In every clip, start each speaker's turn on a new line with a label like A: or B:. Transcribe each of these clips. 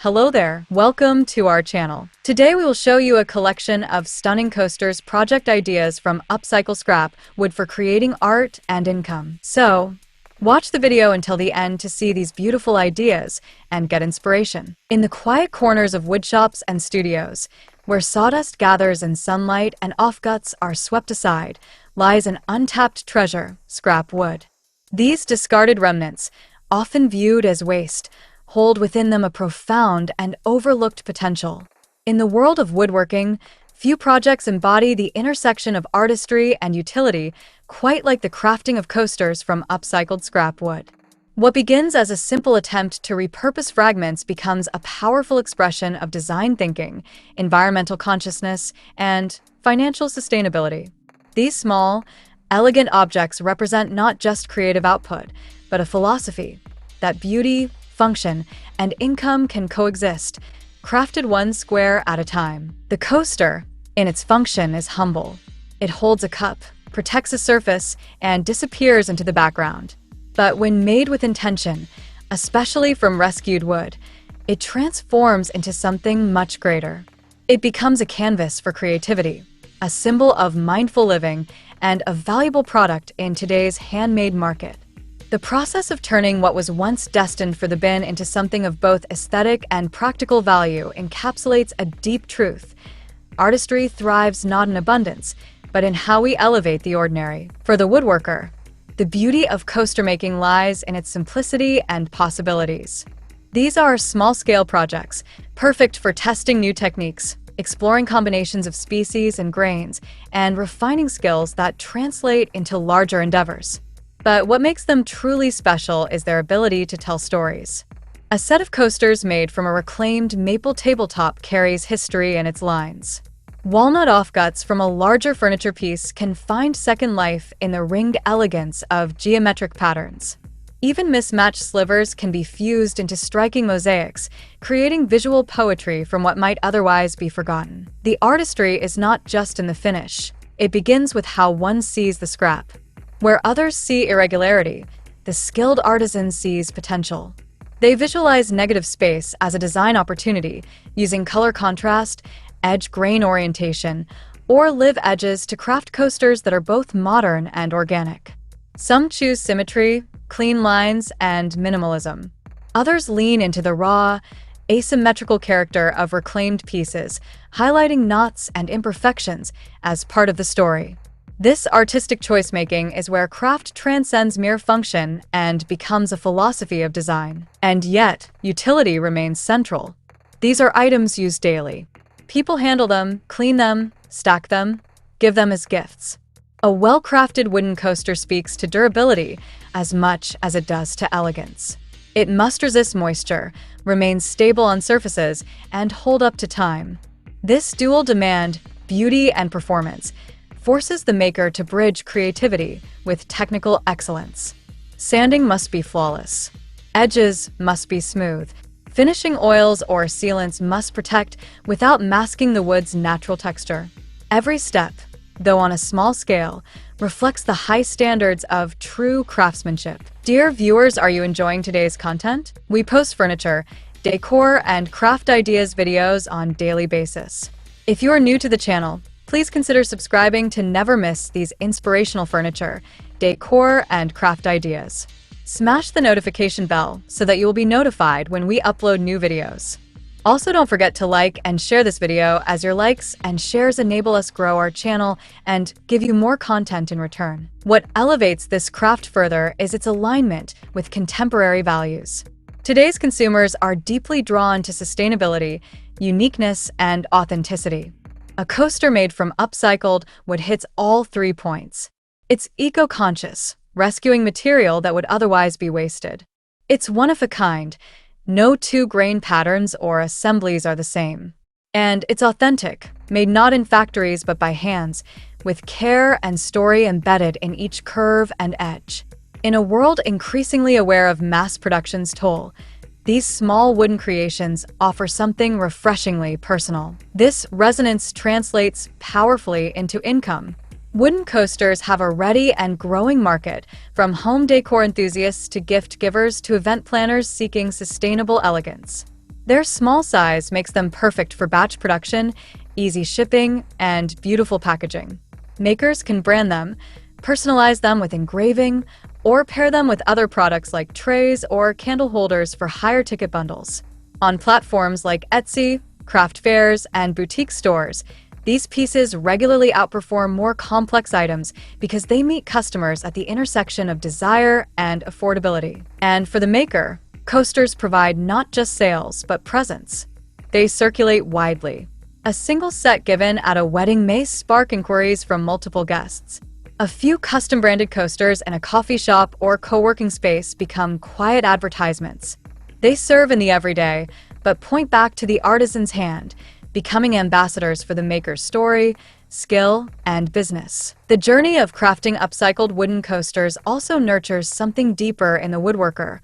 A: Hello there, welcome to our channel. Today we will show you a collection of stunning coasters project ideas from Upcycle Scrap Wood for creating art and income. So, watch the video until the end to see these beautiful ideas and get inspiration. In the quiet corners of wood shops and studios, where sawdust gathers in sunlight and offcuts are swept aside, lies an untapped treasure, scrap wood. These discarded remnants, often viewed as waste, hold within them a profound and overlooked potential. In the world of woodworking, few projects embody the intersection of artistry and utility quite like the crafting of coasters from upcycled scrap wood. What begins as a simple attempt to repurpose fragments becomes a powerful expression of design thinking, environmental consciousness, and financial sustainability. These small, elegant objects represent not just creative output, but a philosophy that beauty, function, and income can coexist, crafted one square at a time. The coaster, in its function, is humble. It holds a cup, protects a surface, and disappears into the background. But when made with intention, especially from rescued wood, it transforms into something much greater. It becomes a canvas for creativity, a symbol of mindful living, and a valuable product in today's handmade market. The process of turning what was once destined for the bin into something of both aesthetic and practical value encapsulates a deep truth. Artistry thrives not in abundance, but in how we elevate the ordinary. For the woodworker, the beauty of coaster making lies in its simplicity and possibilities. These are small-scale projects, perfect for testing new techniques, exploring combinations of species and grains, and refining skills that translate into larger endeavors. But what makes them truly special is their ability to tell stories. A set of coasters made from a reclaimed maple tabletop carries history in its lines. Walnut offcuts from a larger furniture piece can find second life in the ringed elegance of geometric patterns. Even mismatched slivers can be fused into striking mosaics, creating visual poetry from what might otherwise be forgotten. The artistry is not just in the finish. It begins with how one sees the scrap. Where others see irregularity, the skilled artisan sees potential. They visualize negative space as a design opportunity, using color contrast, edge grain orientation, or live edges to craft coasters that are both modern and organic. Some choose symmetry, clean lines, and minimalism. Others lean into the raw, asymmetrical character of reclaimed pieces, highlighting knots and imperfections as part of the story. This artistic choice-making is where craft transcends mere function and becomes a philosophy of design. And yet, utility remains central. These are items used daily. People handle them, clean them, stack them, give them as gifts. A well-crafted wooden coaster speaks to durability as much as it does to elegance. It must resist moisture, remain stable on surfaces, and hold up to time. This dual demand, beauty and performance, forces the maker to bridge creativity with technical excellence. Sanding must be flawless. Edges must be smooth. Finishing oils or sealants must protect without masking the wood's natural texture. Every step, though on a small scale, reflects the high standards of true craftsmanship. Dear viewers, are you enjoying today's content? We post furniture, decor, and craft ideas videos on a daily basis. If you are new to the channel, please consider subscribing to never miss these inspirational furniture, decor, and craft ideas. Smash the notification bell so that you will be notified when we upload new videos. Also, don't forget to like and share this video, as your likes and shares enable us grow our channel and give you more content in return. What elevates this craft further is its alignment with contemporary values. Today's consumers are deeply drawn to sustainability, uniqueness, and authenticity. A coaster made from upcycled wood hits all 3 points. It's eco-conscious, rescuing material that would otherwise be wasted. It's one of a kind. No two grain patterns or assemblies are the same. And it's authentic, made not in factories but by hands, with care and story embedded in each curve and edge. In a world increasingly aware of mass production's toll, these small wooden creations offer something refreshingly personal. This resonance translates powerfully into income. Wooden coasters have a ready and growing market, from home decor enthusiasts to gift givers to event planners seeking sustainable elegance. Their small size makes them perfect for batch production, easy shipping, and beautiful packaging. Makers can brand them, personalize them with engraving, or pair them with other products like trays or candle holders for higher ticket bundles. On platforms like Etsy, craft fairs, and boutique stores, these pieces regularly outperform more complex items because they meet customers at the intersection of desire and affordability. And for the maker, coasters provide not just sales, but presence. They circulate widely. A single set given at a wedding may spark inquiries from multiple guests. A few custom-branded coasters in a coffee shop or co-working space become quiet advertisements. They serve in the everyday, but point back to the artisan's hand, becoming ambassadors for the maker's story, skill, and business. The journey of crafting upcycled wooden coasters also nurtures something deeper in the woodworker,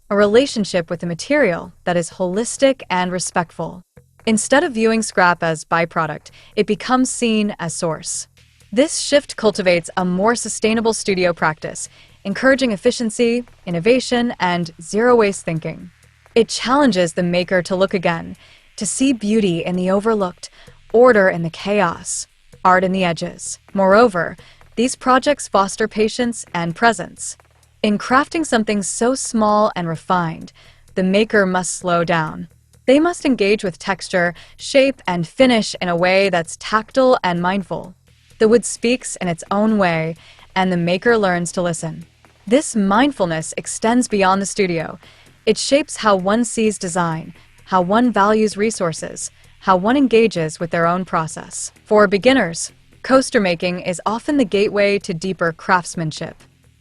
A: a relationship with the material that is holistic and respectful. Instead of viewing scrap as byproduct, it becomes seen as source. This shift cultivates a more sustainable studio practice, encouraging efficiency, innovation, and zero-waste thinking. It challenges the maker to look again, to see beauty in the overlooked, order in the chaos, art in the edges. Moreover, these projects foster patience and presence. In crafting something so small and refined, the maker must slow down. They must engage with texture, shape, and finish in a way that's tactile and mindful. The wood speaks in its own way, and the maker learns to listen. This mindfulness extends beyond the studio. It shapes how one sees design, how one values resources, how one engages with their own process. For beginners, coaster making is often the gateway to deeper craftsmanship.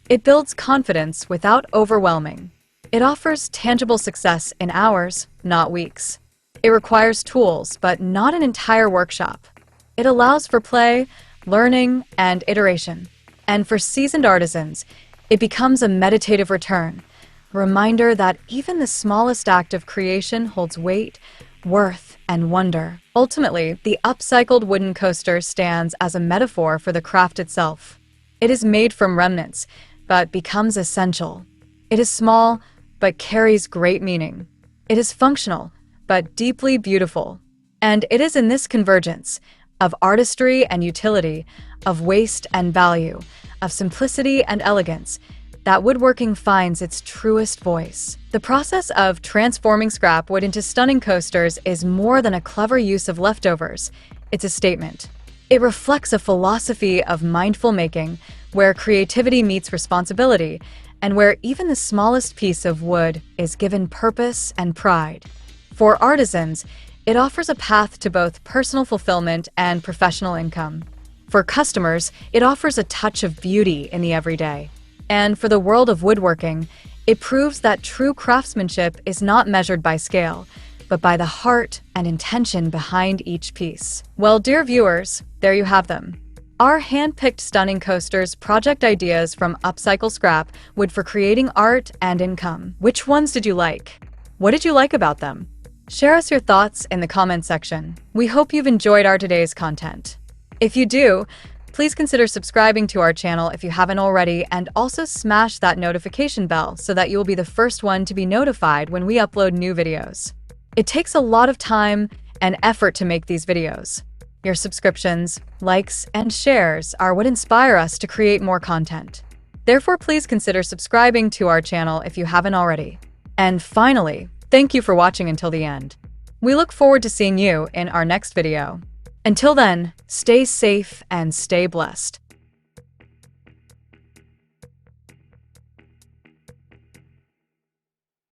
A: It builds confidence without overwhelming. It offers tangible success in hours, not weeks. It requires tools, but not an entire workshop. It allows for play, learning, and iteration. And for seasoned artisans, it becomes a meditative return, a reminder that even the smallest act of creation holds weight, worth, and wonder. Ultimately, the upcycled wooden coaster stands as a metaphor for the craft itself. It is made from remnants, but becomes essential. It is small, but carries great meaning. It is functional, but deeply beautiful. And it is in this convergence of artistry and utility, of waste and value, of simplicity and elegance, that woodworking finds its truest voice. The process of transforming scrap wood into stunning coasters is more than a clever use of leftovers. It's a statement. It reflects a philosophy of mindful making, where creativity meets responsibility, and where even the smallest piece of wood is given purpose and pride. For artisans, it offers a path to both personal fulfillment and professional income. For customers, it offers a touch of beauty in the everyday. And for the world of woodworking, it proves that true craftsmanship is not measured by scale, but by the heart and intention behind each piece. Well, dear viewers, there you have them. Our hand-picked stunning coasters project ideas from Upcycle Scrap Wood for creating art and income. Which ones did you like? What did you like about them? Share us your thoughts in the comment section. We hope you've enjoyed our today's content. If you do, please consider subscribing to our channel if you haven't already, and also smash that notification bell so that you will be the first one to be notified when we upload new videos. It takes a lot of time and effort to make these videos. Your subscriptions, likes, and shares are what inspire us to create more content. Therefore, please consider subscribing to our channel if you haven't already. And finally, thank you for watching until the end. We look forward to seeing you in our next video. Until then, stay safe and stay blessed.